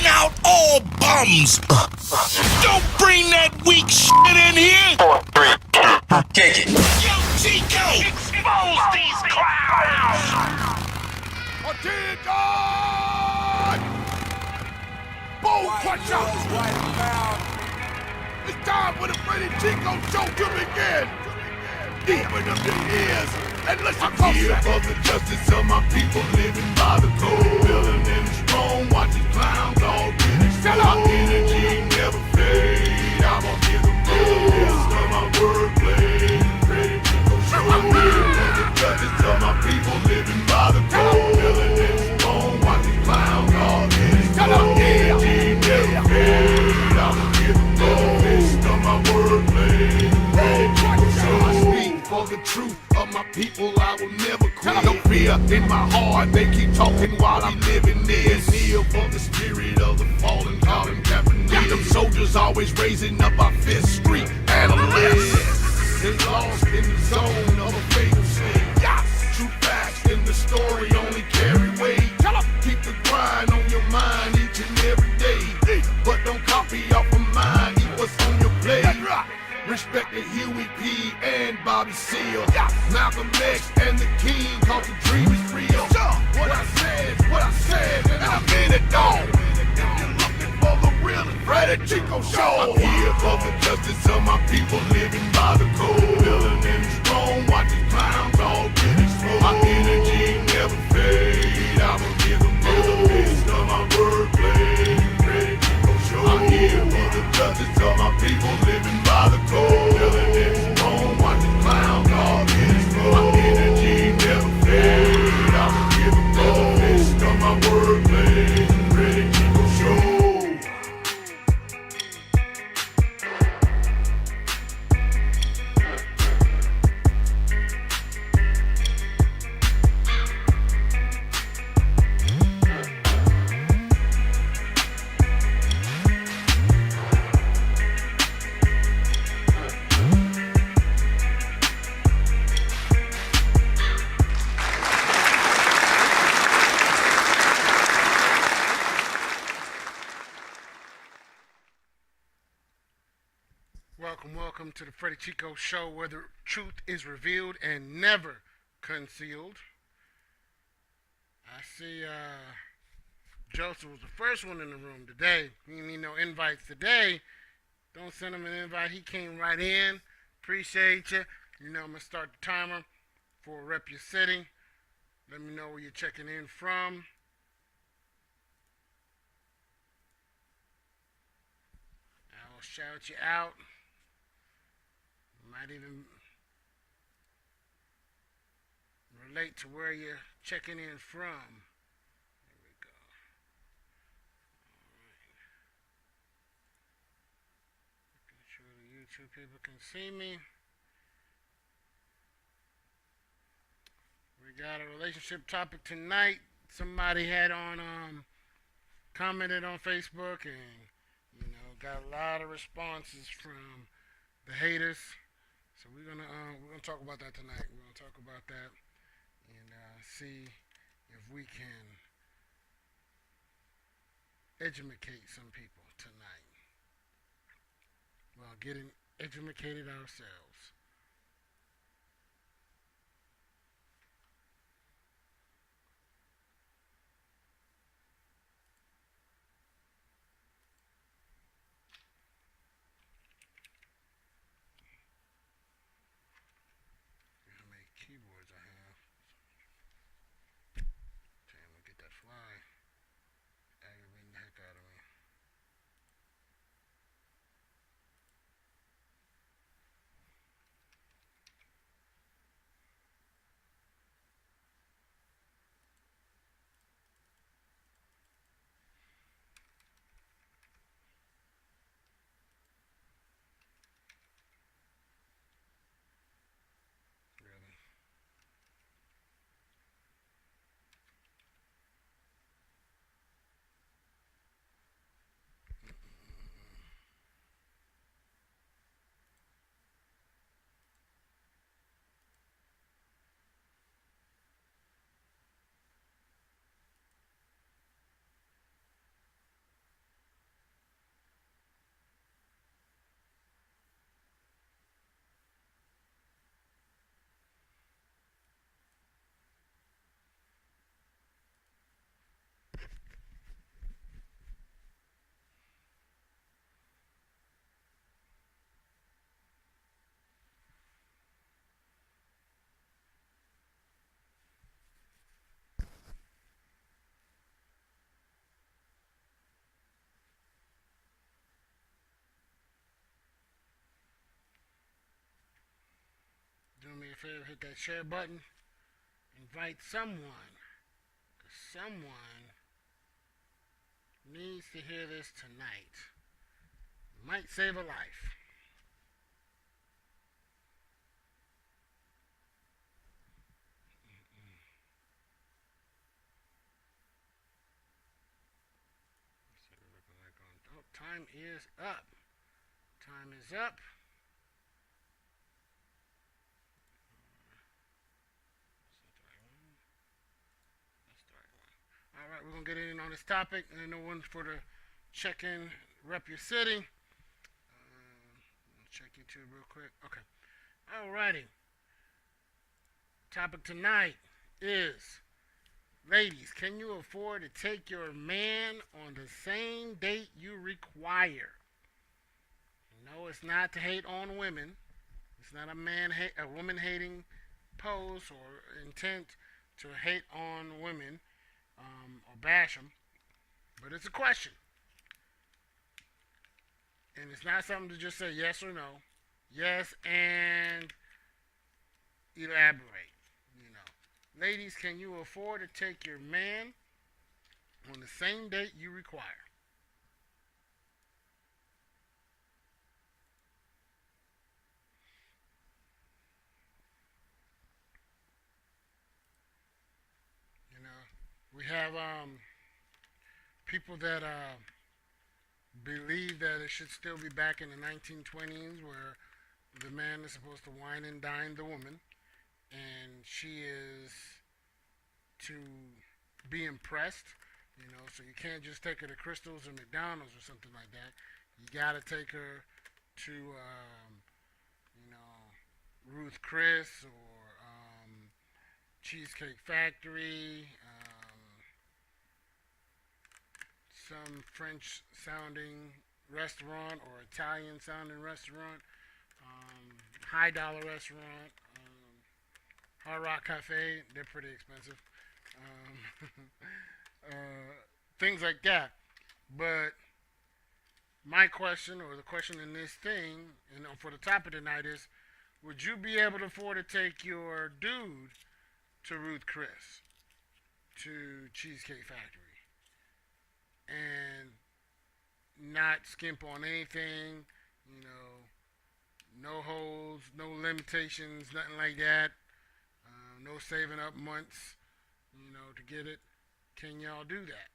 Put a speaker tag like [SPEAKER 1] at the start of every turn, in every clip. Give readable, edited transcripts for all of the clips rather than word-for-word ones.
[SPEAKER 1] out all bums. Don't bring that weak shit in here.
[SPEAKER 2] 4, 3, 2, kick it.
[SPEAKER 1] Yo, Chico.
[SPEAKER 3] Expose these clowns.
[SPEAKER 4] Attention! Bold crusher! It's time for the Freddy Chico show to begin. Open up your ears and listen closer. I'm here for the justice of my people living by the code. Building in strong, watch these clowns all get exposed. My energy never fade. I'm gonna give them most of my wordplay. Freddy Chico show. I'm here for the justice of my people living by the code. Building in strong, watch these clowns all get exposed. My energy never fade. I'm gonna give them most of my wordplay. Freddy Chico show. I speak for the truth of my people, I will never quit. No fear in my heart, they keep talking while I'm living this. Kneel for the spirit of the fallen, call him Captain Lee. Them soldiers always raising up our Fifth Street analysts. They lost in the zone of a fatal scene. True facts in the story only carry weight. Keep the grind on your mind each and every day. But don't copy off of mine, eat what's on your plate. Respect the Huey P. and Bobby Seale. Malcolm X and the King, cause the dream is real. What I said, and I mean it all. If you're looking for the real Freddy Chico show, I'm here for the justice of my people living by the code. Building in strong, watch these clowns all get exposed. My energy never fade. I'ma give them most of my wordplay. Freddy Chico show. I'm here for the justice of my people living by the code. Building in strong, watch these clowns all get exposed. My energy never fade. I'ma give them most of my wordplay. Freddy Chico show.
[SPEAKER 5] Welcome to the Freddy Chico show, where the truth is revealed and never concealed. I see Joseph was the first one in the room today. You need no invites today. Don't send him an invite. He came right in. Appreciate you. You know, I'm going to start the timer for Rep Your City. Let me know where you're checking in from. I will shout you out. Might even relate to where you're checking in from. There we go. Alright. Making sure the YouTube people can see me. We got a relationship topic tonight. Somebody had on commented on Facebook and got a lot of responses from the haters. So we're gonna talk about that tonight. We're gonna talk about that and see if we can educate some people tonight while getting educated ourselves. Keyboards I have. Damn, we'll get that fly. Aggravating the heck out of me. Do me a favor, hit that share button. Invite someone. Because someone needs to hear this tonight. Might save a life. Oh, time is up. Time is up. All right, we're going to get in on this topic. And no one for the check-in, rep your city. Check YouTube real quick. Okay. All righty. Topic tonight is, ladies, can you afford to take your man on the same date you require? No, it's not to hate on women. It's not a woman hating pose or intent to hate on women or bash them. But it's a question. And it's not something to just say yes or no. Yes and elaborate. You know, ladies, can you afford to take your man on the same date you require? You know, we have people that believe that it should still be back in the 1920s where the man is supposed to wine and dine the woman and she is to be impressed, you know, so you can't just take her to Crystal's or McDonald's or something like that. You gotta take her to, you know, Ruth Chris or Cheesecake Factory, some French sounding restaurant or Italian sounding restaurant, high dollar restaurant, Hard Rock Cafe, they're pretty expensive, things like that. But my question, or the question in this thing, and for the topic tonight is, would you be able to afford to take your dude to Ruth Chris, to Cheesecake Factory, and not skimp on anything, you know, no holds, no limitations, nothing like that, no saving up months, you know, to get it? Can y'all do that?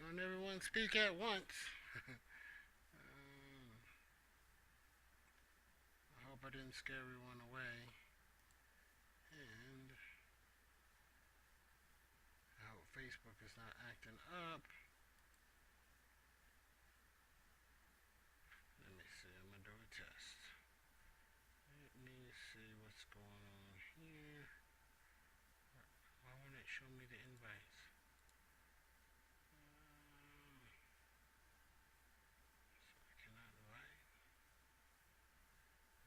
[SPEAKER 5] Don't everyone speak at once. I hope I didn't scare everyone away. And I hope Facebook is not acting up. Let me see, I'm gonna do a test. Let me see what's going on here. Why won't it show me the invites? So I cannot invite.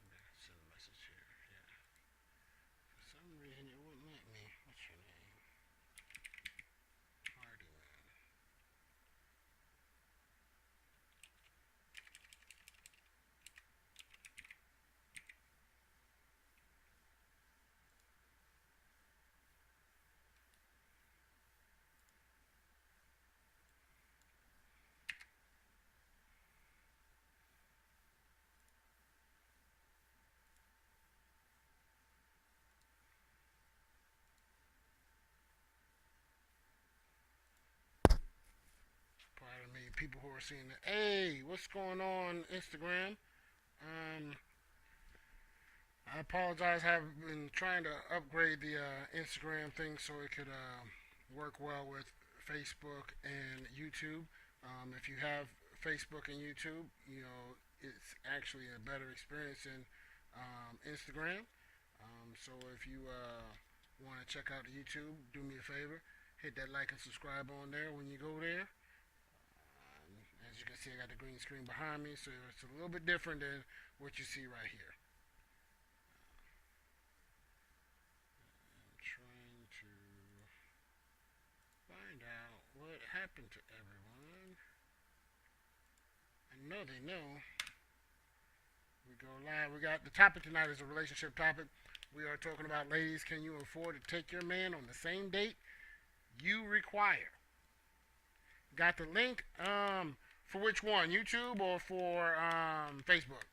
[SPEAKER 5] Maybe I can send a message here. Yeah. For some reason it wouldn't let me. What's your name? Hardy Man. people who are seeing it. Hey, what's going on, Instagram? I apologize. I've been trying to upgrade the Instagram thing so it could work well with Facebook and YouTube. If you have Facebook and YouTube, you know it's actually a better experience than Instagram. So if you want to check out the YouTube, do me a favor, hit that like and subscribe on there when you go there. As you can see, I got the green screen behind me, so it's a little bit different than what you see right here. I'm trying to find out what happened to everyone. I know they know. We go live. We got the topic tonight is a relationship topic. We are talking about, ladies, can you afford to take your man on the same date you require? Got the link. For which one? YouTube or for Facebook?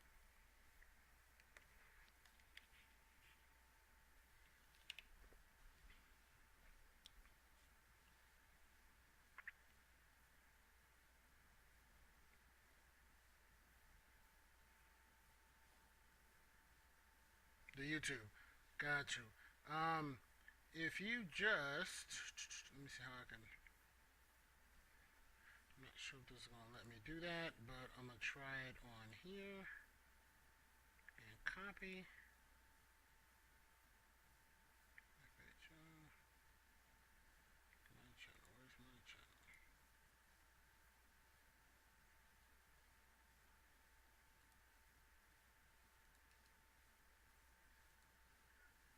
[SPEAKER 5] The YouTube. Got you. If you just let me see how I can. I'm not sure if this is gonna let me do that, but I'm gonna try it on here and copy. My channel. Where's my channel?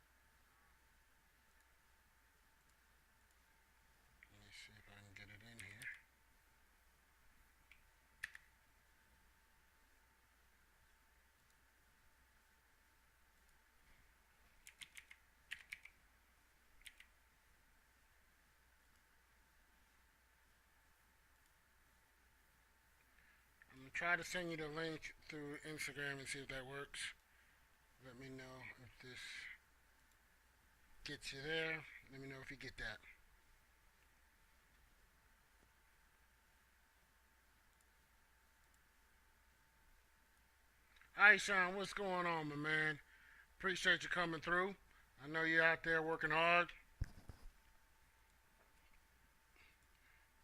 [SPEAKER 5] Let me see if I can get it in here. I'm gonna try to send you the link through Instagram and see if that works. Let me know if this gets you there. Let me know if you get that. Hi, Sean. What's going on, my man? Appreciate you coming through. I know you're out there working hard.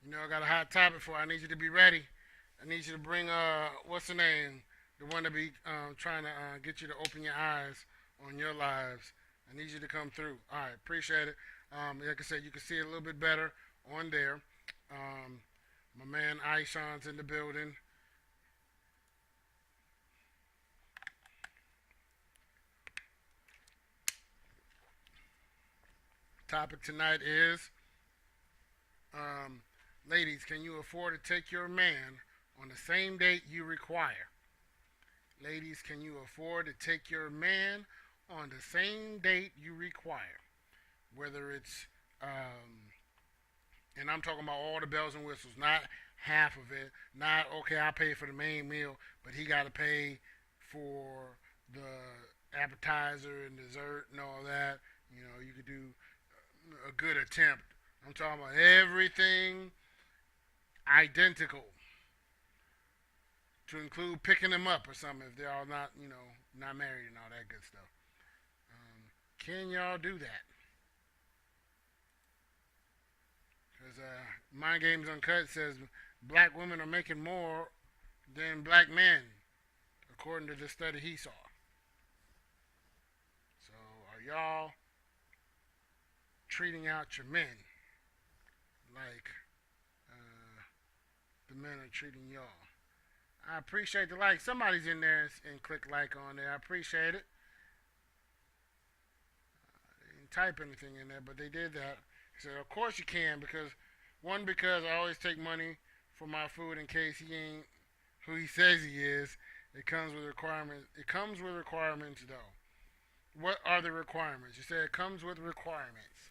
[SPEAKER 5] You know, I got a hot topic for you. I need you to be ready. I need you to bring, what's the name? The one to be trying to get you to open your eyes on your lives. I need you to come through. All right, appreciate it. Like I said, you can see it a little bit better on there. My man Aishan's in the building. Topic tonight is, ladies, can you afford to take your man on the same date you require? Ladies, can you afford to take your man on the same date you require? Whether it's, and I'm talking about all the bells and whistles, not half of it. Not, okay, I pay for the main meal, but he got to pay for the appetizer and dessert and all that. You know, you could do a good attempt. I'm talking about everything identical, to include picking them up or something if they're all not, you know, not married and all that good stuff. Can y'all do that? Because Mind Games Uncut says black women are making more than black men, according to the study he saw. So are y'all treating out your men like the men are treating y'all? I appreciate the like. Somebody's in there and click like on there. I appreciate it. They didn't type anything in there, but they did that. So of course you can, because I always take money for my food in case he ain't who he says he is. It comes with requirements. It comes with requirements though. What are the requirements? You said it comes with requirements.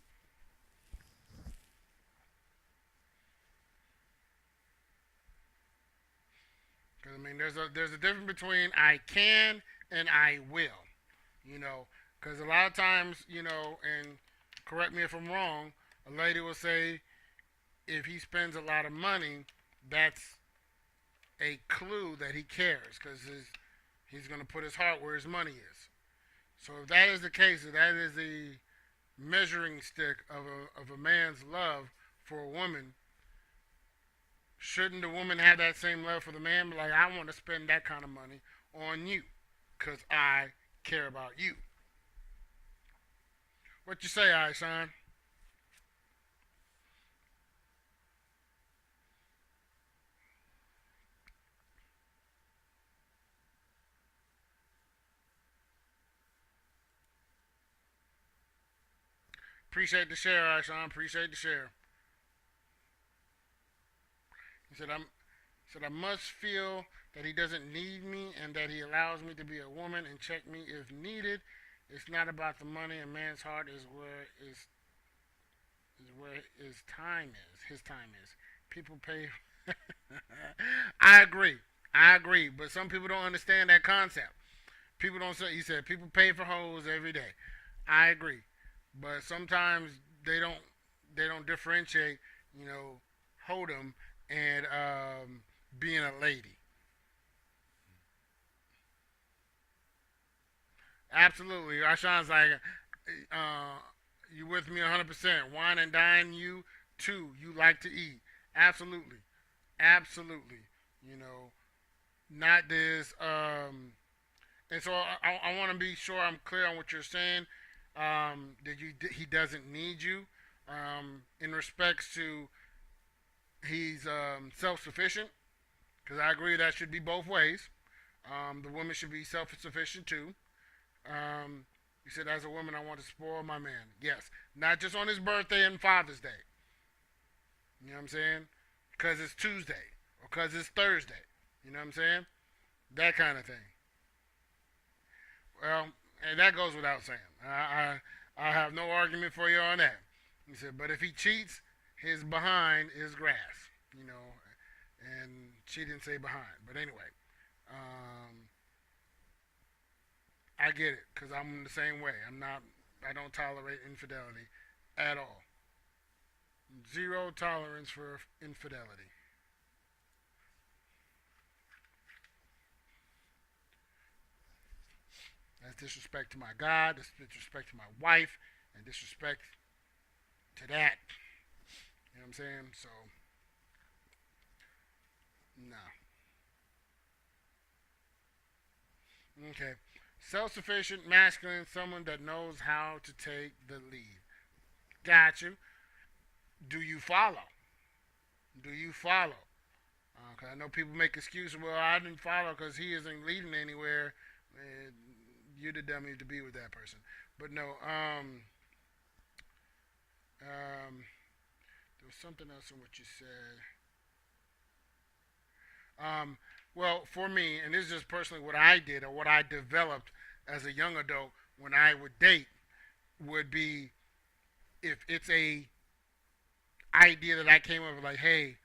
[SPEAKER 5] Because I mean, there's a difference between I can and I will. You know, because a lot of times, you know, and correct me if I'm wrong, a lady will say if he spends a lot of money, that's a clue that he cares, because he's going to put his heart where his money is. So if that is the case, if that is the measuring stick of a man's love for a woman, shouldn't the woman have that same love for the man? Like, I want to spend that kind of money on you because I care about you. What you say, Aishan? Appreciate the share, Aishan. Appreciate the share. He said I must feel that he doesn't need me and that he allows me to be a woman and check me if needed. It's not about the money. A man's heart is where his time is. His time is. People pay. I agree. I agree. But some people don't understand that concept. People don't say. He said people pay for hoes every day. I agree. But sometimes they don't differentiate. Hold'em and being a lady. Absolutely. Rashawn's like, you with me 100%. Wine and dine you too. You like to eat. Absolutely. Absolutely. Not this. And so I want to be sure I'm clear on what you're saying. He doesn't need you. In respects to he's self-sufficient, because I agree that should be both ways. The woman should be self-sufficient too. He said, as a woman, I want to spoil my man. Yes, not just on his birthday and Father's Day. You know what I'm saying? Because it's Tuesday or because it's Thursday. You know what I'm saying? That kind of thing. Well, and that goes without saying. I have no argument for you on that. He said, but if he cheats, his behind is grass. And she didn't say behind. But anyway, I get it, because I'm the same way. I don't tolerate infidelity at all. Zero tolerance for infidelity. That's disrespect to my God, that's disrespect to my wife, and disrespect to that. You know what I'm saying? So, no. Okay. Self-sufficient, masculine, someone that knows how to take the lead. Got you. Do you follow? Do you follow? Okay, I know people make excuses. Well, I didn't follow because he isn't leading anywhere. You're the dummy to be with that person. But no, there was something else in what you said. Well, for me, and this is just personally what I did or what I developed as a young adult when I would date, would be if it's a idea that I came up with, like, hey,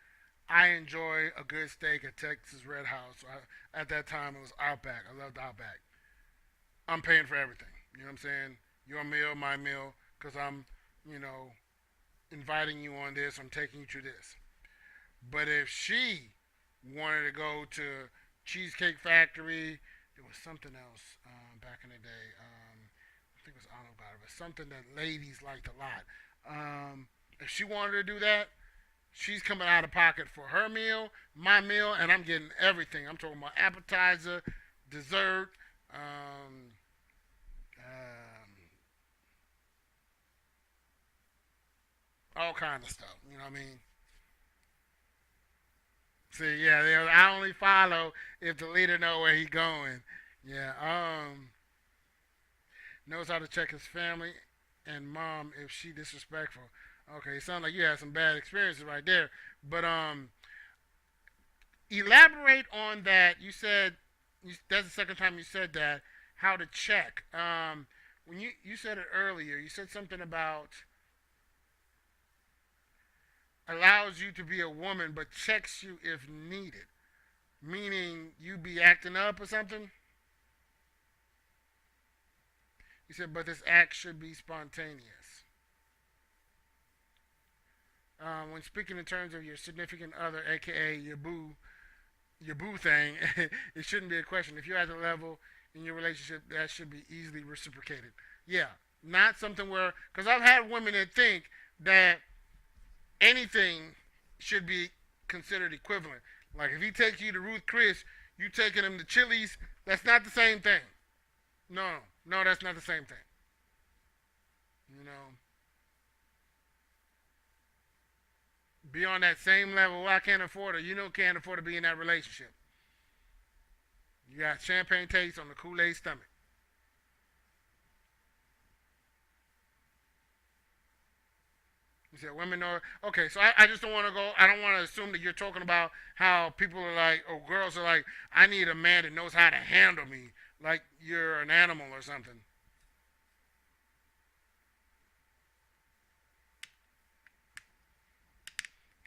[SPEAKER 5] I enjoy a good steak at Texas Red House. At that time, it was Outback. I loved Outback. I'm paying for everything. You know what I'm saying? Your meal, my meal, because I'm, inviting you on this. I'm taking you to this. But if she wanted to go to Cheesecake Factory, there was something else back in the day. I think it was Olive Garden, but something that ladies liked a lot. If she wanted to do that, she's coming out of pocket for her meal, my meal, and I'm getting everything. I'm talking about appetizer, dessert, all kinds of stuff. You know what I mean? See, yeah, I only follow if the leader know where he going. Yeah, knows how to check his family and mom if she disrespectful. Okay, it sounds like you had some bad experiences right there. But elaborate on that. You said that's the second time you said that. How to check? When you said it earlier, you said something about allows you to be a woman, but checks you if needed. Meaning you be acting up or something. You said, but this act should be spontaneous. When speaking in terms of your significant other, aka your boo, your boo thing, it shouldn't be a question. If you're at the level in your relationship, that should be easily reciprocated. Yeah, not something where, because I've had women that think that anything should be considered equivalent. Like if he takes you to Ruth Chris, you taking him to Chili's. That's not the same thing. No, no, that's not the same thing. You know, be on that same level. Well, I can't afford it. You know, can't afford to be in that relationship. You got champagne taste on the Kool-Aid stomach. You said women know. Okay, so I just don't want to go. I don't want to assume that you're talking about how people are like, or girls are like, I need a man that knows how to handle me, like you're an animal or something.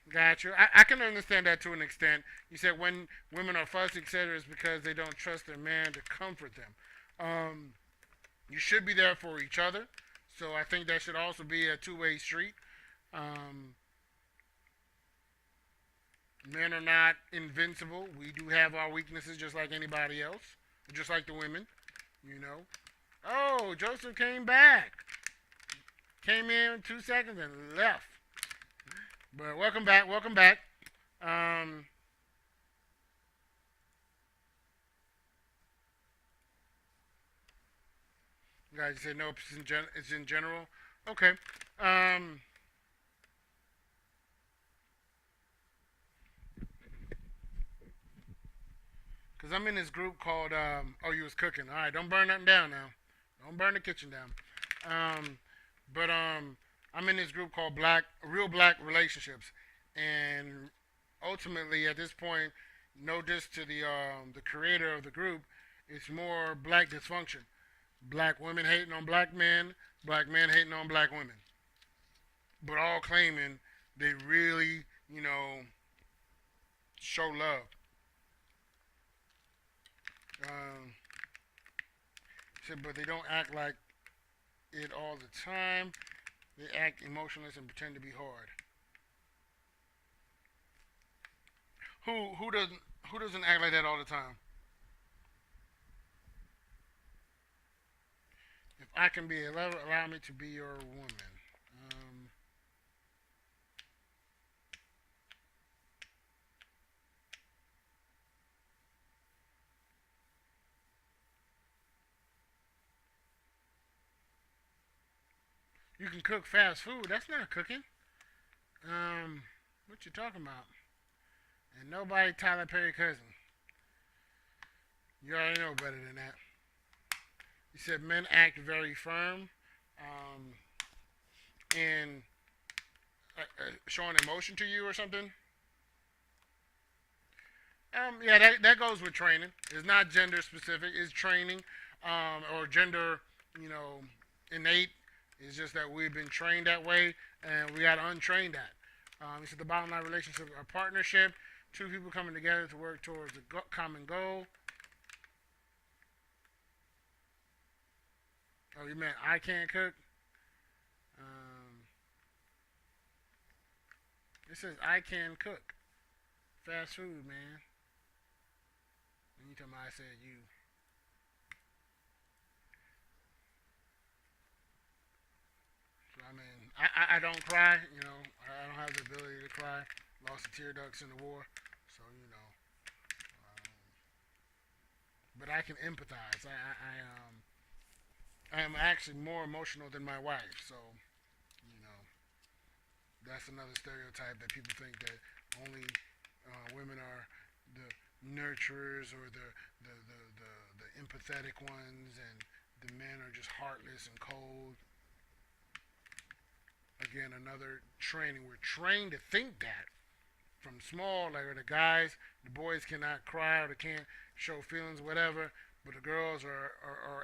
[SPEAKER 5] Gotcha. I can understand that to an extent. You said when women are fussy, etc., is because they don't trust their man to comfort them. Um, you should be there for each other. So I think that should also be a two-way street. Um, Men are not invincible. We do have our weaknesses just like anybody else, just like the women, you know. Oh, Joseph came back. Came in 2 seconds and left. But welcome back, welcome back. Um, you guys said no, it's in general. Okay. Um, Cause I'm in this group called Oh, you was cooking. All right, don't burn nothing down now. Don't burn the kitchen down. Um, but I'm in this group called Real Black Relationships, and ultimately at this point, no diss to the creator of the group, it's more black dysfunction. Black women hating on black men hating on black women, but all claiming they really, show love. Um, said, but they don't act like it all the time. They act emotionless and pretend to be hard. Who doesn't act like that all the time? If I can be a lover, allow me to be your woman. Um, you can cook fast food. That's not cooking. What you talking about? And nobody Tyler Perry cousin. You already know better than that. He said men act very firm, um, and showing emotion to you or something. Yeah, that goes with training. It's not gender specific. It's training, or gender, you know, innate. It's just that we've been trained that way, and we got to untrain that. It's the bottom line relationship, a partnership, two people coming together to work towards a common goal. Oh, you meant I can't cook? Um, it says I can cook. Fast food, man. And you tell me I said you. So, I mean, I don't cry, I don't have the ability to cry. Lost the tear ducts in the war. So, Um, but I can empathize. I am actually more emotional than my wife. So, you know, that's another stereotype that people think that only women are the nurturers or the empathetic ones, and the men are just heartless and cold. Again, another training. We're trained to think that from small, like the guys, the boys cannot cry or they can't show feelings, whatever, but the girls are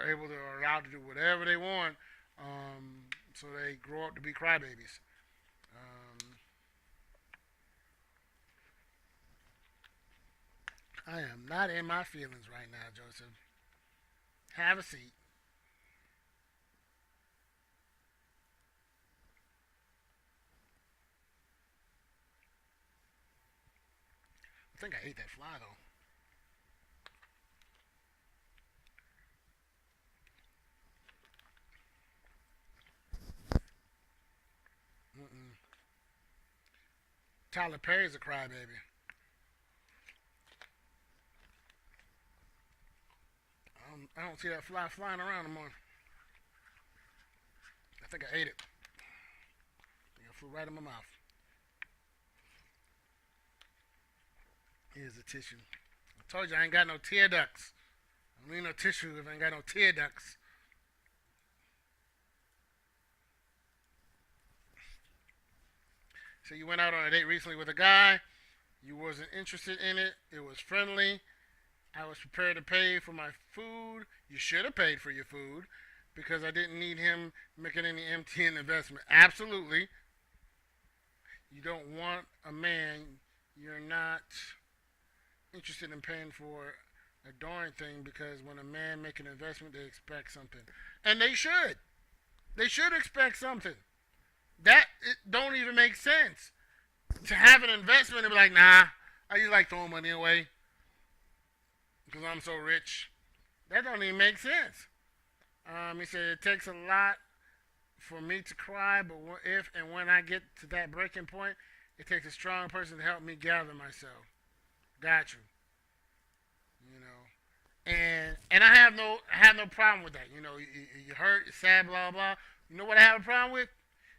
[SPEAKER 5] able to, are allowed to do whatever they want, so they grow up to be crybabies. Um, I am not in my feelings right now, Joseph. Have a seat. I think I ate that fly though. Tyler Perry's a crybaby. I don't see that fly flying around anymore. I think I ate it. I think it flew right in my mouth. Here's the tissue. I told you I ain't got no tear ducts. I don't need no tissue if I ain't got no tear ducts. So you went out on a date recently with a guy. You wasn't interested in it. It was friendly. I was prepared to pay for my food. You should have paid for your food because I didn't need him making any empty investment. Absolutely. You don't want a man you're not interested in paying for a darn thing because when a man make an investment, they expect something. And they should. They should expect something. That it don't even make sense. To have an investment and be like, nah, I just like throwing money away because I'm so rich. That don't even make sense. He said it takes a lot for me to cry, but if and when I get to that breaking point, it takes a strong person to help me gather myself. Got you. You know, and I have no problem with that. You know, you hurt, you're sad, blah blah. You know what I have a problem with?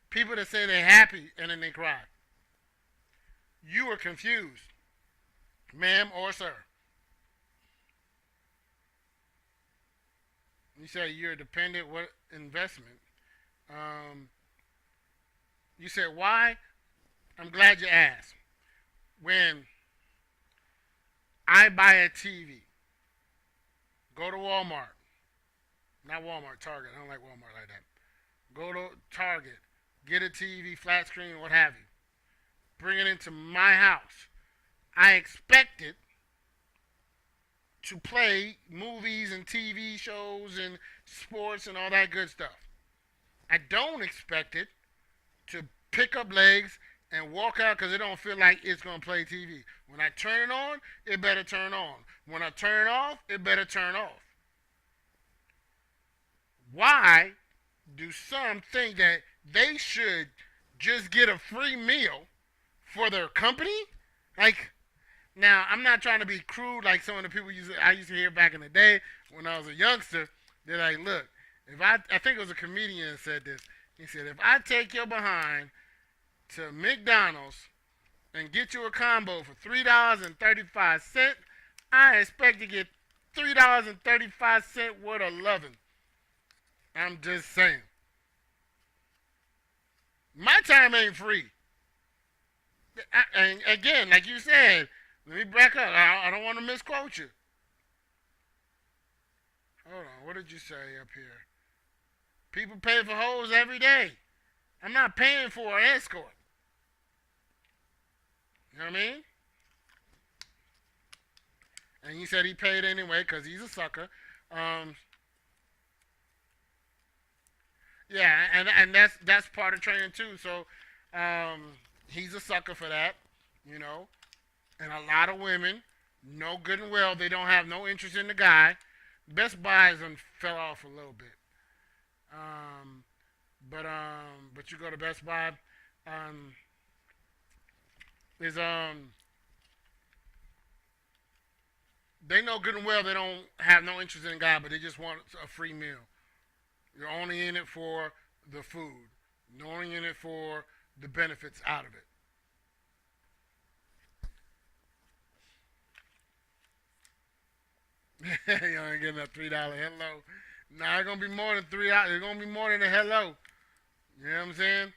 [SPEAKER 5] People that say they're happy and then they cry. You are confused, ma'am or sir. You say you're dependent. What investment? You said why? I'm glad you asked. When I buy a TV, go to Walmart. Not Walmart, Target. I don't like Walmart like that. Go to Target, get a TV, flat screen, what have you. Bring it into my house. I expect it to play movies and TV shows and sports and all that good stuff. I don't expect it to pick up legs and walk out because it don't feel like it's going to play TV. When I turn it on, it better turn on. When I turn it off, it better turn off. Why do some think that they should just get a free meal for their company? Like, now, I'm not trying to be crude like some of the people I used to hear back in the day when I was a youngster. They're like, look, if I think it was a comedian that said this. He said, if I take your behind to McDonald's and get you a combo for $3.35, I expect to get $3.35 worth of loving. I'm just saying. My time ain't free. And again, like you said, let me back up. I don't want to misquote you. Hold on. What did you say up here? People pay for hoes every day. I'm not paying for an escort. You know what I mean? And he said he paid anyway because he's a sucker. Yeah, and that's part of training too. So he's a sucker for that, you know. And a lot of women know good and well they don't have no interest in the guy. Best Buys fell off a little bit. But you go to Best Buy, they know good and well they don't have no interest in the guy, but they just want a free meal. You're only in it for the food. You're only in it for the benefits out of it. You ain't getting a $3 hello. Nah, it's gonna be more than $3. It's gonna be more than a hello. You know what I'm saying?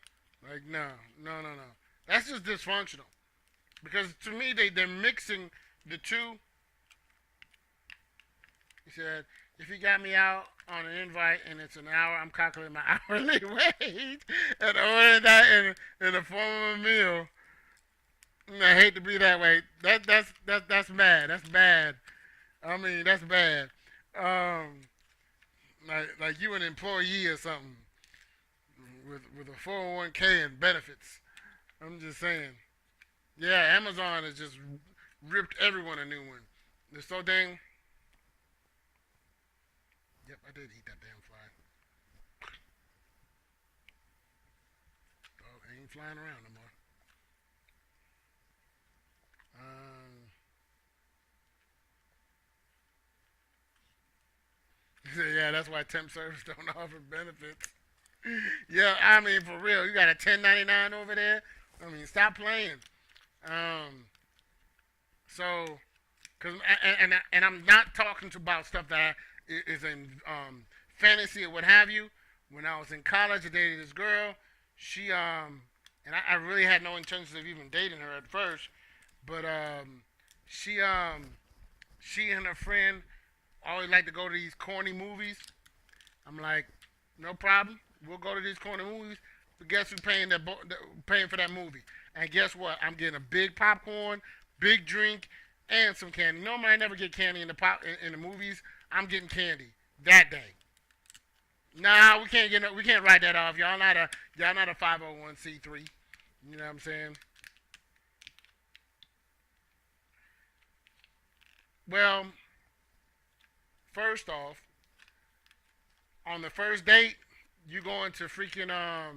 [SPEAKER 5] Like, no. That's just dysfunctional. Because to me, they're mixing the two. He said, if you got me out on an invite and it's an hour, I'm calculating my hourly wage and ordering that in the form of a meal. I hate to be that way. That's bad. That's bad. I mean, that's bad. Like you an employee or something with a 401k and benefits. I'm just saying. Yeah, Amazon has just ripped everyone a new one. They're so dang. Yep, I did eat that damn fly. Oh, it ain't flying around no more. Yeah, that's why temp service don't offer benefits. Yeah, I mean, for real, you got a 1099 over there. I mean, stop playing. Um, so, cause and I'm not talking about stuff that is in fantasy or what have you. When I was in college, I dated this girl. She and I really had no intentions of even dating her at first, but she she and her friend always like to go to these corny movies. I'm like, no problem. We'll go to these corny movies. But guess who's paying for that movie? And guess what? I'm getting a big popcorn, big drink, and some candy. Normally, I never get candy in the movies. I'm getting candy that day. Nah, we can't write that off. Y'all not a 501c3. You know what I'm saying? Well, first off, on the first date, you going to freaking uh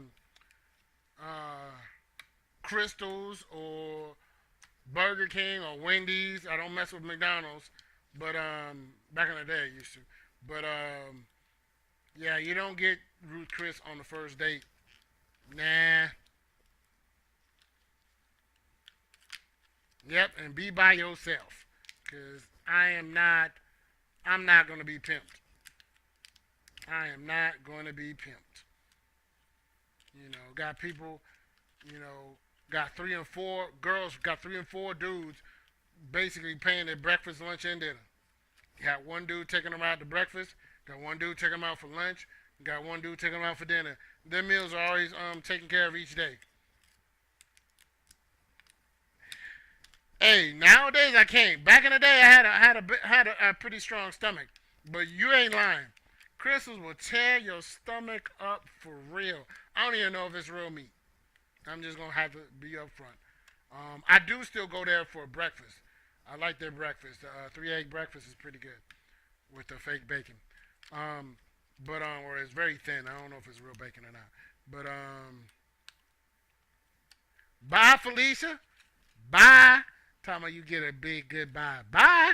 [SPEAKER 5] Crystals or Burger King or Wendy's. I don't mess with McDonald's, but back in the day I used to. But yeah, you don't get Ruth Chris on the first date. Nah. Yep, and be by yourself, cause I'm not gonna be pimped. I am not going to be pimped. You know, got people, you know, got 3 and 4 girls, got 3 and 4 dudes basically paying their breakfast, lunch, and dinner. Got one dude taking them out to breakfast, got one dude taking them out for lunch, got one dude taking them out for dinner. Their meals are always taken care of each day. Hey, nowadays I can't. Back in the day, I had a pretty strong stomach, but you ain't lying. Crystals will tear your stomach up for real. I don't even know if it's real meat. I'm just gonna have to be upfront. I do still go there for breakfast. I like their breakfast. The 3 egg breakfast is pretty good with the fake bacon. But or it's very thin. I don't know if it's real bacon or not. But bye Felicia. Bye. Talking about you get a big goodbye. Bye.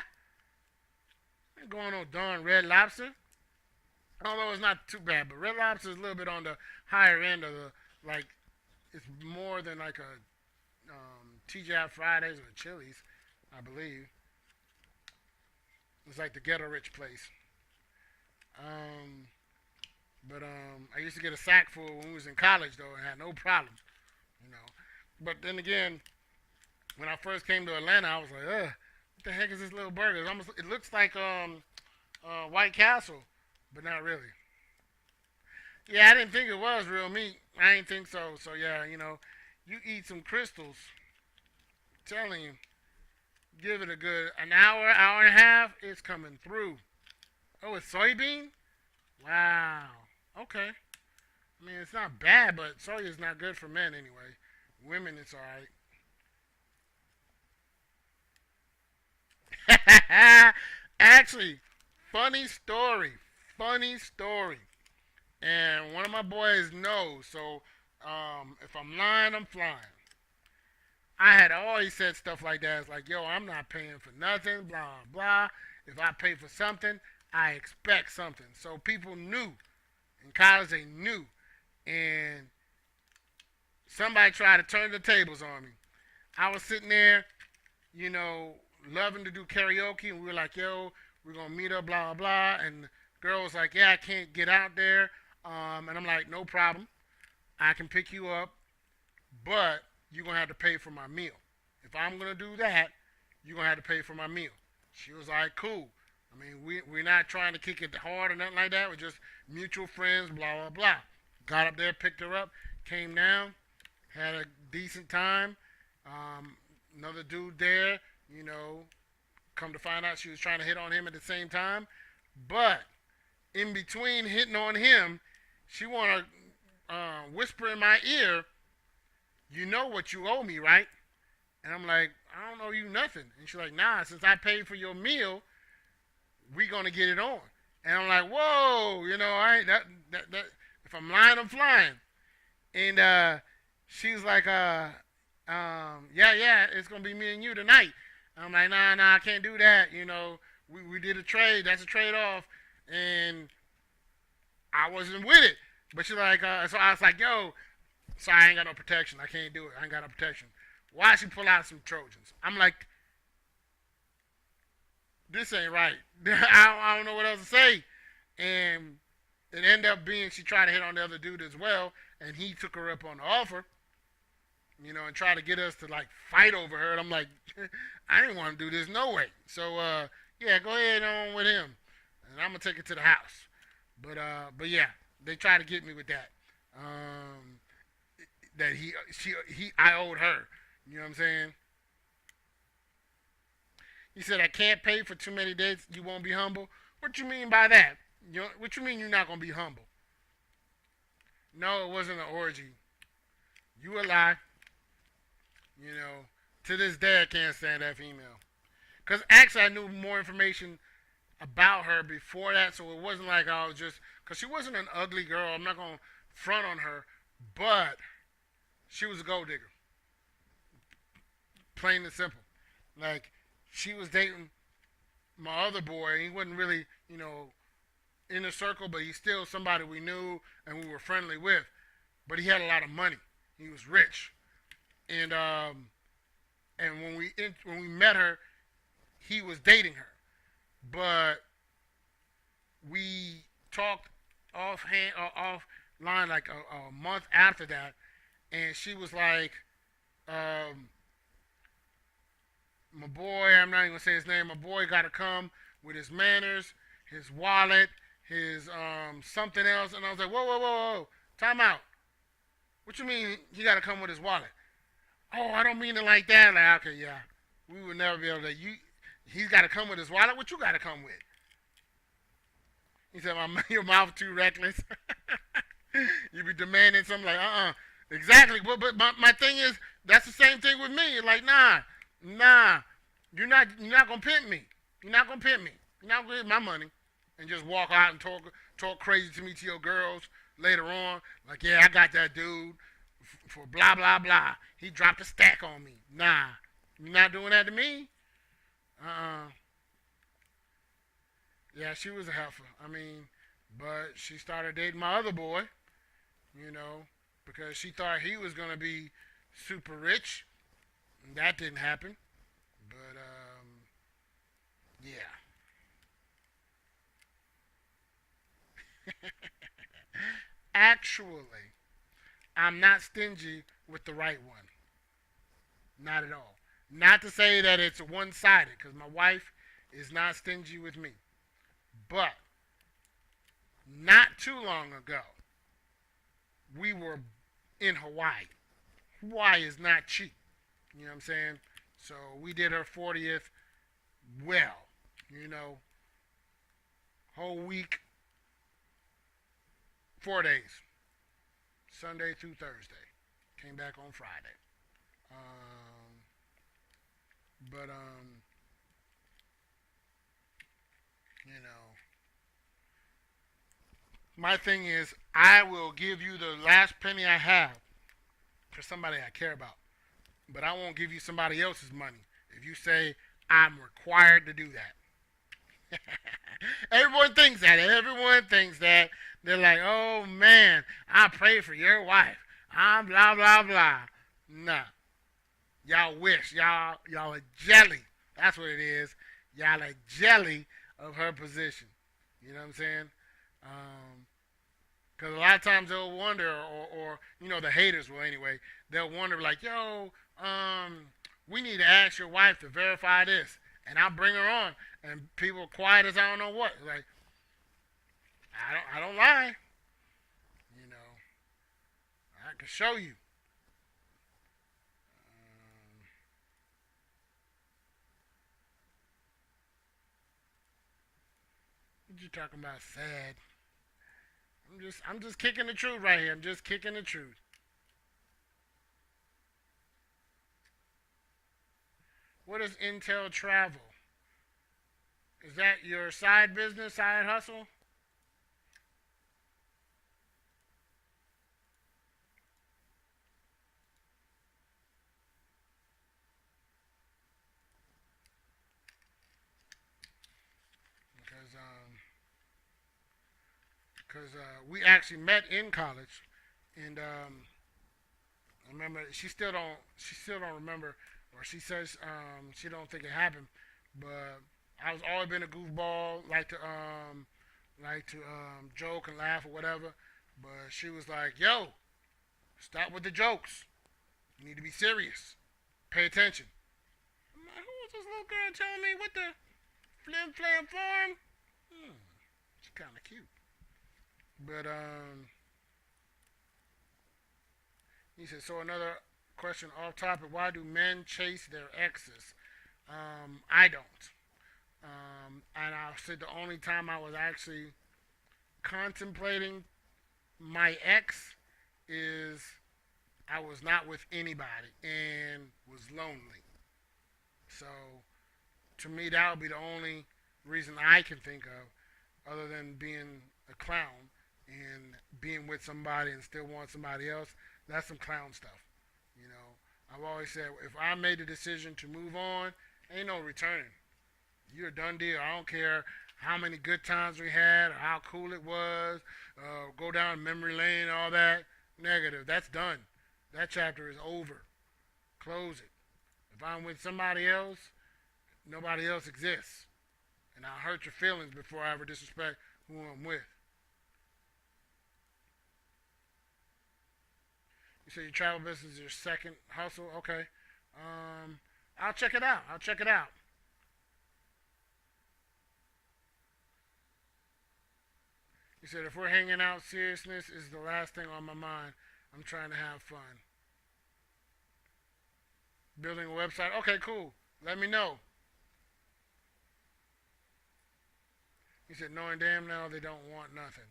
[SPEAKER 5] Ain't going on darn Red Lobster. Although it's not too bad, but Red Lobster is a little bit on the higher end of the like. It's more than like a TGI Fridays or Chili's, I believe. It's like the ghetto rich place. But I used to get a sack full when we was in college though, and had no problem, you know. But then again, when I first came to Atlanta, I was like, ugh, what the heck is this little burger? It looks like White Castle, but not really. Yeah, I didn't think it was real meat. I didn't think so. So yeah, you know, you eat some crystals. I'm telling you, give it a good an hour, hour and a half. It's coming through. Oh, it's soybean. Wow. Okay. I mean, it's not bad, but soy is not good for men anyway. Women, it's all right. Actually, funny story. Funny story. And one of my boys knows. So if I'm lying, I'm flying. I had always said stuff like that. It's like, yo, I'm not paying for nothing, blah, blah. If I pay for something, I expect something. So people knew. In college, they knew. And somebody tried to turn the tables on me. I was sitting there, you know, loving to do karaoke. And we were like, yo, we're going to meet up, blah, blah. And the girl was like, yeah, I can't get out there. And I'm like, no problem. I can pick you up. But you're going to have to pay for my meal. If I'm going to do that, you're going to have to pay for my meal. She was like, cool. I mean, we're not trying to kick it hard or nothing like that. We're just mutual friends, blah, blah, blah. Got up there, picked her up, came down, had a decent time. Another dude there, you know, come to find out she was trying to hit on him at the same time. But in between hitting on him, she want to whisper in my ear, you know what you owe me, right? And I'm like, I don't owe you nothing. And she's like, nah, since I paid for your meal, we gonna get it on. And I'm like, whoa, you know, I ain't that if I'm lying, I'm flying. And she's like, yeah, it's gonna be me and you tonight. I'm like, nah, I can't do that. You know, we did a trade. That's a trade off. and I wasn't with it. But she's like, so I was like, yo, so I ain't got no protection. I can't do it. I ain't got no protection. Why she pull out some Trojans? I'm like, this ain't right. I don't know what else to say. And it ended up being she tried to hit on the other dude as well, and he took her up on the offer, and tried to get us to like fight over her. And I'm like, I didn't want to do this, no way. So yeah, go ahead on with him, and I'm gonna take it to the house. But yeah, they tried to get me with that. That I owed her. You know what I'm saying? He said, I can't pay for too many dates. You won't be humble. What you mean by that? What you mean you're not going to be humble? No, it wasn't an orgy. You a lie. To this day, I can't stand that female. Because actually, I knew more information about her before that, so it wasn't like I was just... Because she wasn't an ugly girl. I'm not going to front on her. But she was a gold digger. Plain and simple. Like, she was dating my other boy. He wasn't really, in the circle, but he's still somebody we knew and we were friendly with. But he had a lot of money. He was rich. And when we met her, he was dating her. But we talked offline like a month after that, and she was like, my boy, I'm not even gonna say his name, my boy gotta come with his manners, his wallet, his something else. And I was like, whoa, time out. What you mean he gotta come with his wallet? Oh, I don't mean it like that. Like, okay, yeah. We would never be able to he's gotta come with his wallet. What you gotta come with? He said, your mouth too reckless. You be demanding something like, exactly. But my thing is, that's the same thing with me. Like, nah, you're not gonna pimp me. You're not gonna pimp me. You're not gonna get my money and just walk out and talk crazy to me to your girls later on. Like, yeah, I got that dude for blah blah blah. He dropped a stack on me. Nah, you're not doing that to me. Yeah, she was a heifer. I mean, but she started dating my other boy, because she thought he was gonna be super rich. And that didn't happen. But yeah. Actually, I'm not stingy with the right one. Not at all. Not to say that it's one-sided, because my wife is not stingy with me. But not too long ago, we were in Hawaii. Hawaii is not cheap. You know what I'm saying? So we did her 40th well. Whole week, 4 days. Sunday through Thursday. Came back on Friday. But my thing is, I will give you the last penny I have for somebody I care about. But I won't give you somebody else's money if you say I'm required to do that. Everyone thinks that. They're like, oh man, I pray for your wife. I'm blah blah blah. Nah. Y'all wish. Y'all are jelly. That's what it is. Y'all are jelly of her position. You know what I'm saying? Because a lot of times they'll wonder, or the haters will anyway, they'll wonder like, yo, we need to ask your wife to verify this. And I'll bring her on. And people quiet as I don't know what. Like, I don't lie. I can show you. What you talking about, sad? I'm just kicking the truth right here. I'm just kicking the truth. What is Intel Travel? Is that your side business, side hustle? Because because we actually met in college, and I remember she still don't remember, or she says she don't think it happened, but I was always been a goofball, like to joke and laugh or whatever, but she was like, "Yo, stop with the jokes. You need to be serious. Pay attention." I'm like, "Who was this little girl telling me what the flim flam farm?" She's kind of cute, but he said, so another question off topic. Why do men chase their exes? I don't. And I said the only time I was actually contemplating my ex is I was not with anybody and was lonely. So to me, that would be the only reason I can think of, other than being a clown and being with somebody and still want somebody else. That's some clown stuff. You know, I've always said if I made the decision to move on, ain't no returning. You're a done deal. I don't care how many good times we had or how cool it was. Go down memory lane and all that. Negative. That's done. That chapter is over. Close it. If I'm with somebody else, nobody else exists. And I'll hurt your feelings before I ever disrespect who I'm with. You say your travel business is your second hustle? Okay. I'll check it out. He said, if we're hanging out, seriousness is the last thing on my mind. I'm trying to have fun. Building a website? Okay, cool. Let me know. He said, knowing damn now they don't want nothing.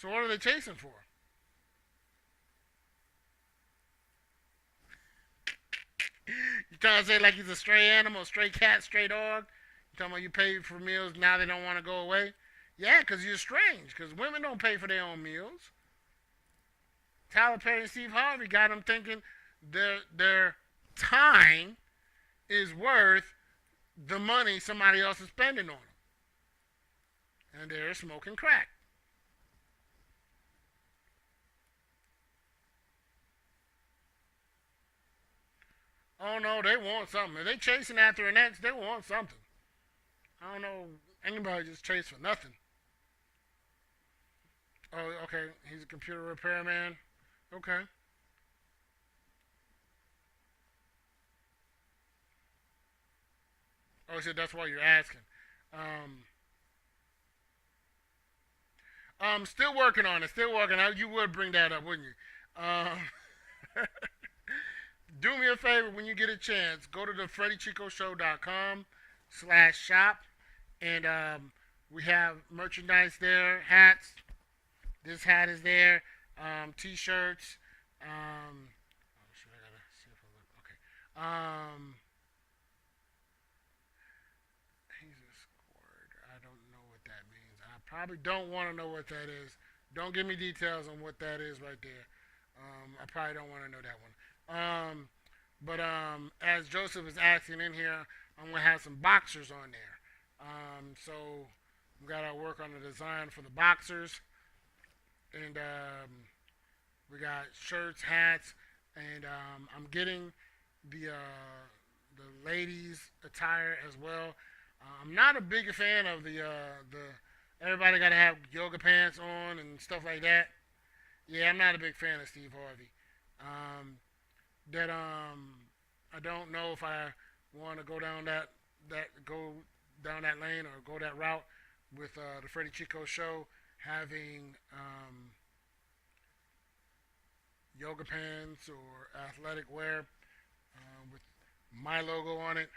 [SPEAKER 5] So what are they chasing for? You trying to say like he's a stray animal, stray cat, stray dog? You talking about you pay for meals, now they don't want to go away? Yeah, because you're strange, because women don't pay for their own meals. Tyler Perry and Steve Harvey got them thinking their time is worth the money somebody else is spending on them. And they're smoking crack. Oh no, they want something. If they chasing after an ex, they want something. I don't know anybody just chase for nothing. Oh, okay. He's a computer repairman. Okay. Oh, he said that's why you're asking. Still working on it. Still working. You would bring that up, wouldn't you? Do me a favor when you get a chance. Go to the freddychicoshow.com/shop, and we have merchandise there. Hats. This hat is there. T-shirts. Oh shit! I gotta see if I look. Okay. He's a squirt. I don't know what that means. I probably don't want to know what that is. Don't give me details on what that is right there. I probably don't want to know that one. But as Joseph is asking in here, I'm gonna have some boxers on there. So we gotta work on the design for the boxers, and we got shirts, hats, and I'm getting the ladies attire as well. I'm not a big fan of the everybody gotta have yoga pants on and stuff like that. Yeah, I'm not a big fan of Steve Harvey. That I don't know if I want to go down that lane or go that route with the Freddy Chico show having yoga pants or athletic wear with my logo on it.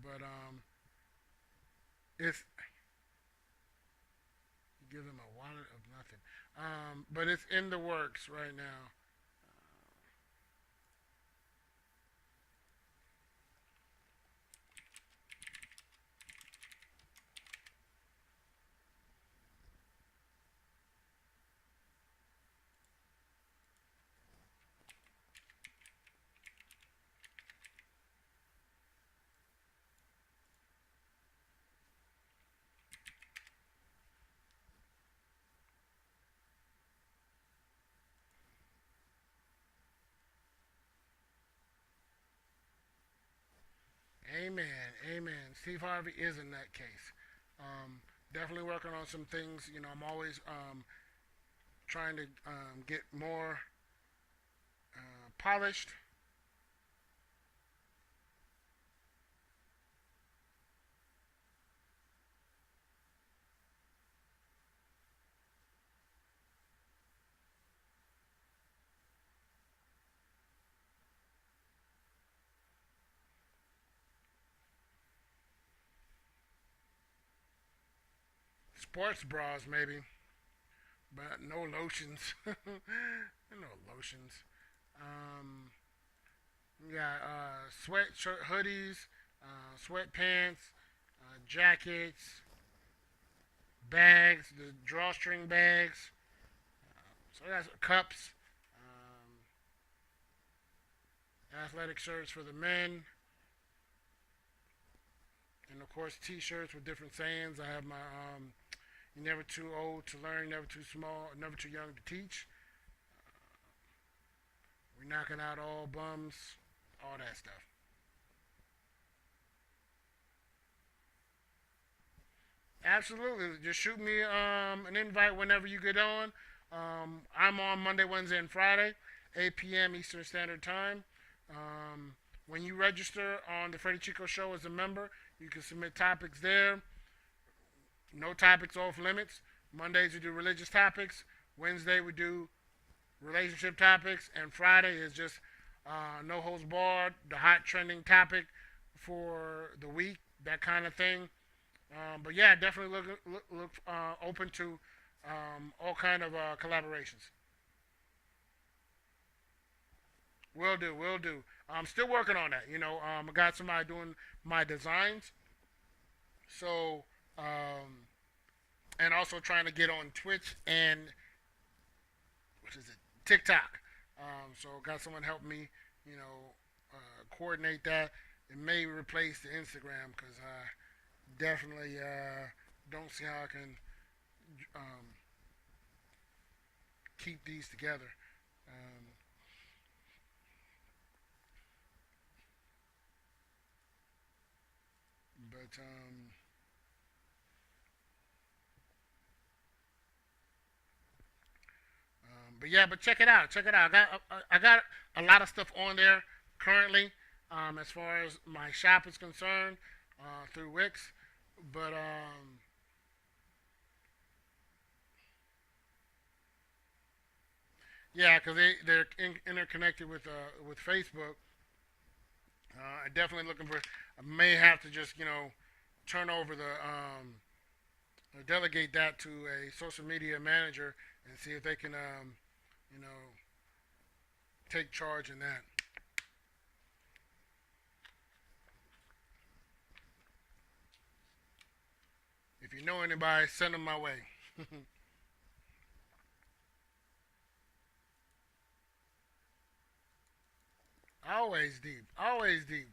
[SPEAKER 5] But it's give them a wallet of nothing. But it's in the works right now. Amen. Amen. Steve Harvey is in that case. Definitely working on some things. You know, I'm always trying to get more polished. Sports bras, maybe, but no lotions. No lotions. Um, yeah, sweatshirt, hoodies, sweatpants, jackets, bags, the drawstring bags. So that's cups, athletic shirts for the men, and of course T-shirts with different sayings. I have my "You're never too old to learn, never too small, never too young to teach." We're knocking out all bums, all that stuff. Absolutely. Just shoot me an invite whenever you get on. I'm on Monday, Wednesday, and Friday, 8 p.m. Eastern Standard Time. When you register on the Freddy Chico Show as a member, you can submit topics there. No topics off limits. Mondays we do religious topics. Wednesday we do relationship topics, and Friday is just no holds barred, the hot trending topic for the week, that kind of thing. But yeah, definitely look open to all kind of collaborations. Will do, will do. I'm still working on that. You know, I got somebody doing my designs, so and also trying to get on Twitch and what is it, TikTok. So got someone help me, you know, coordinate that. It may replace the Instagram because I definitely don't see how I can um, keep these together. Um, but yeah, but check it out. Check it out. I got a lot of stuff on there currently, as far as my shop is concerned, through Wix. But yeah, because they're interconnected with Facebook. I'm definitely looking for. I may have to just turn over the delegate that to a social media manager and see if they can you know take charge in that. If you know anybody, send them my way. Always deep, always deep.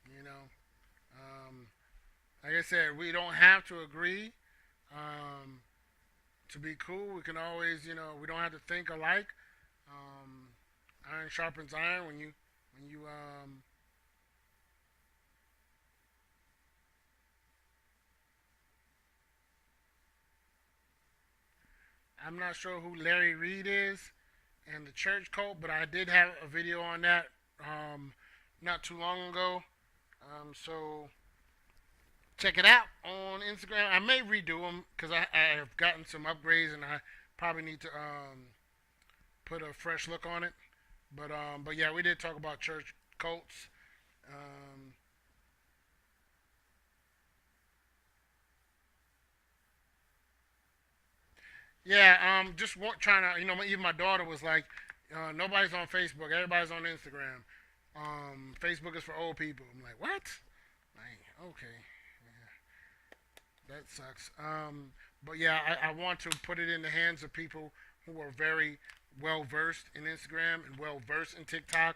[SPEAKER 5] You know, um, like I said, we don't have to agree um, to be cool. We can always, we don't have to think alike. Um, Iron sharpens iron. When you I'm not sure who Larry Reed is and the church cult, but I did have a video on that not too long ago. So check it out on Instagram. I may redo them because I have gotten some upgrades and I probably need to put a fresh look on it. But yeah, we did talk about church cults. Um, yeah, just trying to, even my daughter was like, nobody's on Facebook, everybody's on Instagram. Facebook is for old people. I'm like, what? Like, okay, that sucks. But yeah, I want to put it in the hands of people who are very well versed in Instagram and well versed in TikTok.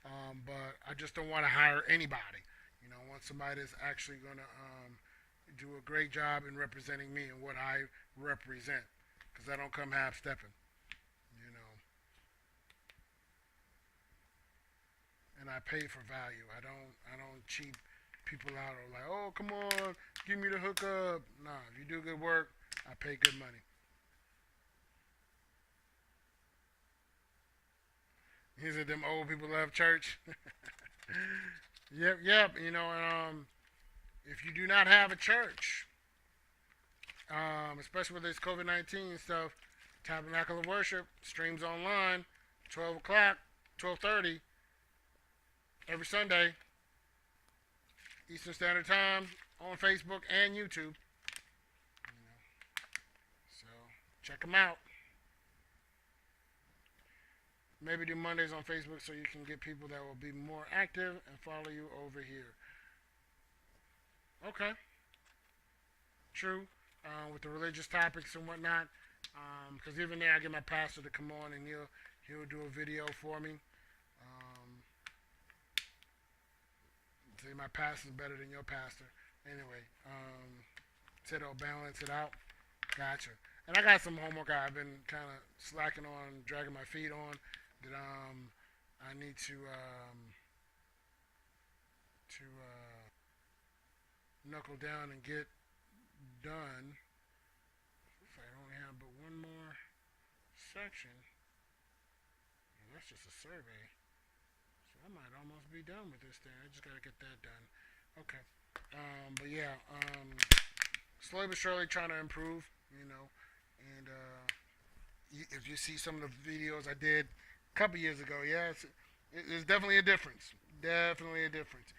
[SPEAKER 5] But I just don't want to hire anybody. I want somebody that's actually going to do a great job in representing me and what I represent. Because I don't come half stepping, you know. And I pay for value. I don't cheap people out are like, oh, come on, give me the hookup. Nah, if you do good work, I pay good money. He said them old people love church. Yep. You know, and if you do not have a church, especially with this COVID-19 stuff, Tabernacle of Worship streams online, 12 o'clock, 12:30, every Sunday, Eastern Standard Time, on Facebook and YouTube. So check them out. Maybe do Mondays on Facebook so you can get people that will be more active and follow you over here. Okay. True. With the religious topics and whatnot. Because even there, I get my pastor to come on and he'll do a video for me. Say my pastor's better than your pastor. Anyway, said I'll balance it out. Gotcha. And I got some homework I've been kind of slacking on, dragging my feet on. That I need to knuckle down and get done. If I only have but one more section, well, that's just a survey. So I might almost be done with this thing. I just gotta get that done. Okay. But yeah, slowly but surely trying to improve, you know, and if you see some of the videos I did a couple years ago, yeah, it's definitely a difference. Definitely a difference.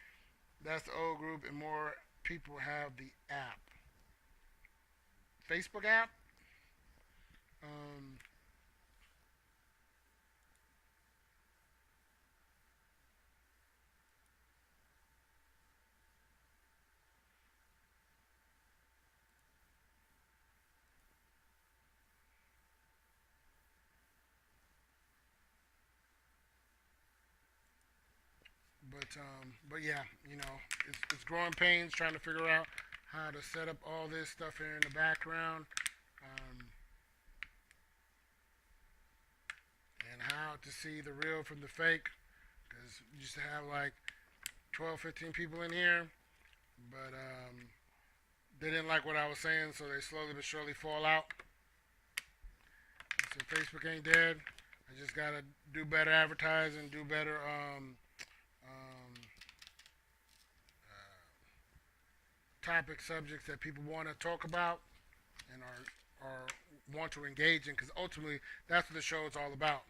[SPEAKER 5] That's the old group, and more people have the app. Facebook app. But yeah, you know, it's growing pains trying to figure out how to set up all this stuff here in the background, and how to see the real from the fake. Because you used to have like 12, 15 people in here, but they didn't like what I was saying, so they slowly but surely fall out. So Facebook ain't dead. I just gotta do better advertising, do better topic subjects that people want to talk about and are want to engage in, because ultimately that's what the show is all about.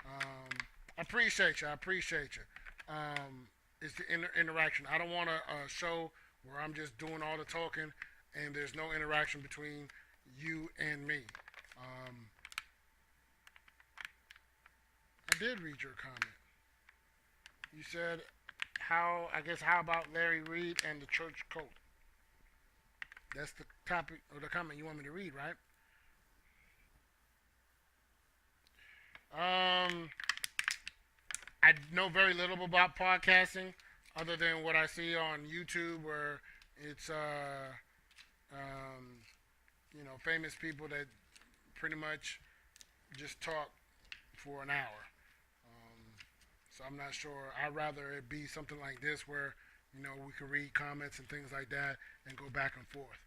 [SPEAKER 5] I appreciate you. It's the interaction. I don't want a show where I'm just doing all the talking and there's no interaction between you and me. I did read your comment. You said, how about Larry Reed and the church coat? That's the topic or the comment you want me to read, right? I know very little about podcasting other than what I see on YouTube, where it's you know, famous people that pretty much just talk for an hour. So I'm not sure. I'd rather it be something like this where, you know, we could read comments and things like that and go back and forth.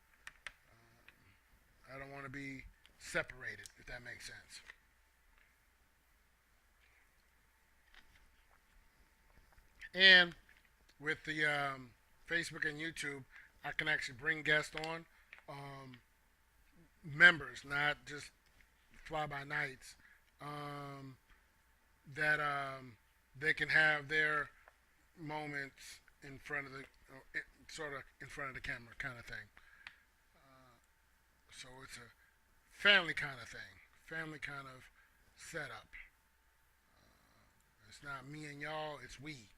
[SPEAKER 5] I don't want to be separated, if that makes sense. And with the Facebook and YouTube, I can actually bring guests on, members, not just fly-by-nights, that they can have their moments in front of the, sort of in front of the camera kind of thing. So it's a family kind of thing, family kind of setup. It's not me and y'all, it's we.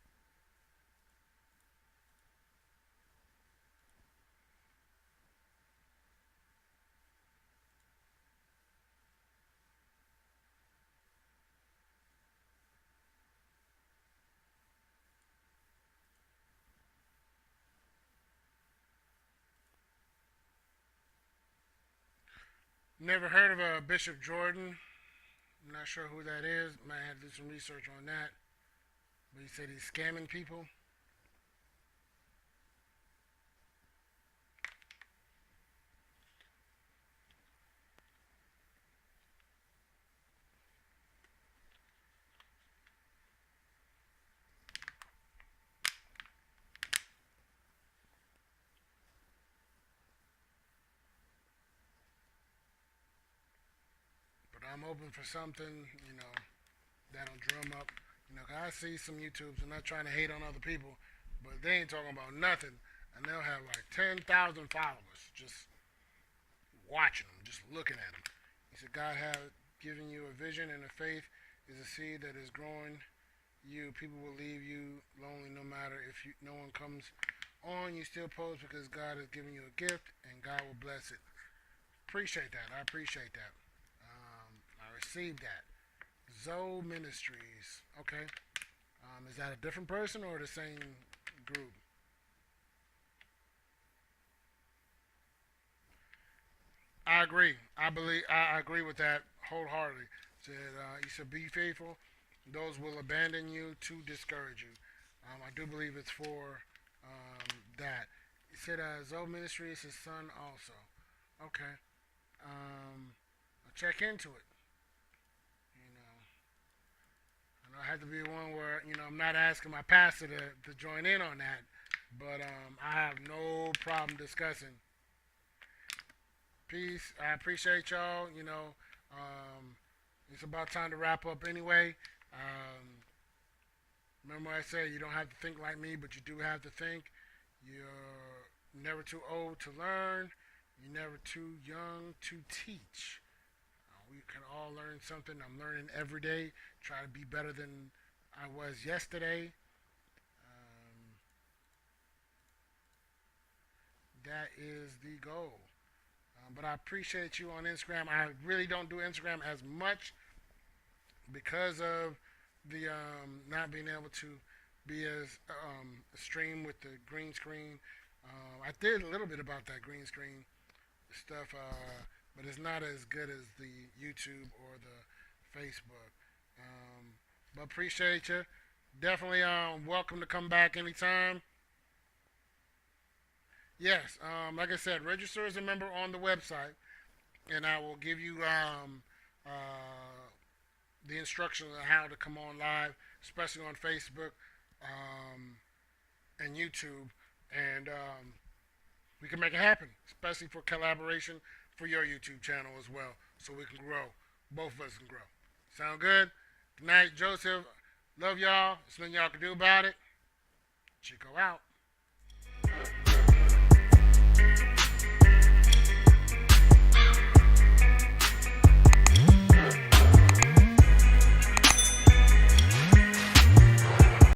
[SPEAKER 5] Never heard of a Bishop Jordan. I'm not sure who that is. Might have to do some research on that. But he said he's scamming people. I'm open for something, that'll drum up. 'Cause I see some YouTubes, I'm not trying to hate on other people, but they ain't talking about nothing, and they'll have like 10,000 followers just watching them, just looking at them. He said, God has given you a vision, and a faith is a seed that is growing you. People will leave you lonely no matter if no one comes on. You still pose because God has given you a gift, and God will bless it. Appreciate that. I appreciate that. I received that. Zoe Ministries. Okay. Is that a different person or the same group? I agree. I agree with that wholeheartedly. You said, be faithful. Those will abandon you to discourage you. I do believe it's for that. He said, Zoe Ministry is his son also. Okay. I'll check into it. I know I have to be one where, I'm not asking my pastor to join in on that, but I have no problem discussing. Peace. I appreciate y'all. It's about time to wrap up anyway. Remember I said you don't have to think like me, but you do have to think. You're never too old to learn. You're never too young to teach. We can all learn something. I'm learning every day. Try to be better than I was yesterday. That is the goal. But I appreciate you on Instagram. I really don't do Instagram as much because of the not being able to be as stream with the green screen. I did a little bit about that green screen stuff, but it's not as good as the YouTube or the Facebook. But appreciate you. Definitely welcome to come back anytime. Yes, like I said, register as a member on the website, and I will give you the instructions on how to come on live, especially on Facebook and YouTube, and we can make it happen, especially for collaboration for your YouTube channel as well, so we can grow. Both of us can grow. Sound good? Good night, Joseph. Love y'all. There's nothing y'all can do about it. Chico out.